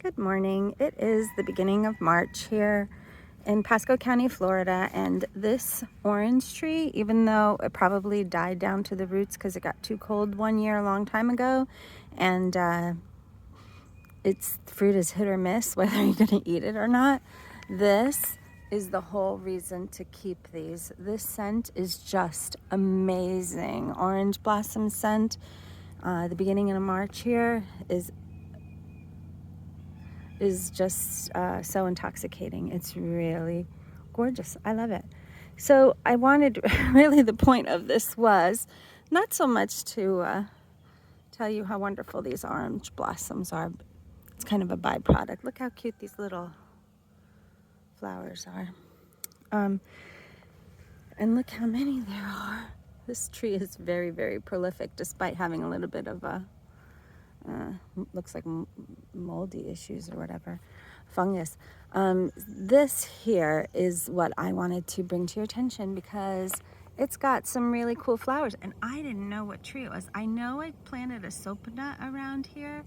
Good morning. It is the beginning of March here in Pasco County, Florida, and this orange tree, even though it probably died down to the roots because it got too cold one year a long time ago, and its fruit is hit or miss whether you're going to eat it or not, this is the whole reason to keep these. This scent is just amazing. Orange blossom scent. The beginning of March here is just so intoxicating. It's really gorgeous. I love it. So I wanted, really the point of this was not so much to tell you how wonderful these orange blossoms are. It's kind of a byproduct. Look how cute these little flowers are. And look how many there are. This tree is very, very prolific despite having a little bit of a looks like moldy issues or whatever, fungus. This here is what I wanted to bring to your attention because it's got some really cool flowers, and I didn't know what tree it was. I know I planted a soap nut around here,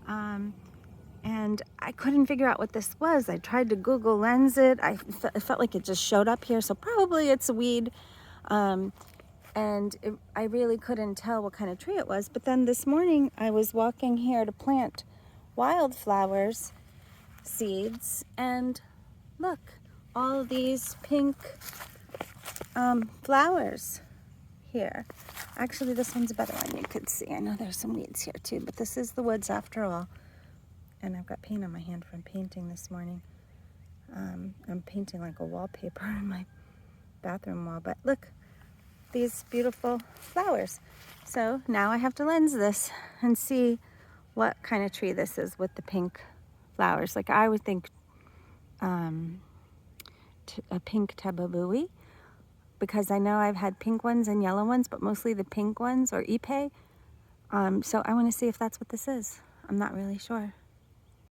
and I couldn't figure out what this was. I tried to Google Lens it. I felt like it just showed up here, so probably it's a weed. I really couldn't tell what kind of tree it was. But then this morning I was walking here to plant wildflowers seeds, and look, all these pink flowers here. Actually, this one's a better one. You could see. I know there's some weeds here too, but this is the woods after all. And I've got paint on my hand from painting this morning. I'm painting like a wallpaper on my bathroom wall, but look, these beautiful flowers. So now I have to lens this and see what kind of tree this is with the pink flowers. Like I would think a pink Tabebuia, because I know I've had pink ones and yellow ones, but mostly the pink ones, or ipe. So I want to see if that's what this is. I'm not really sure.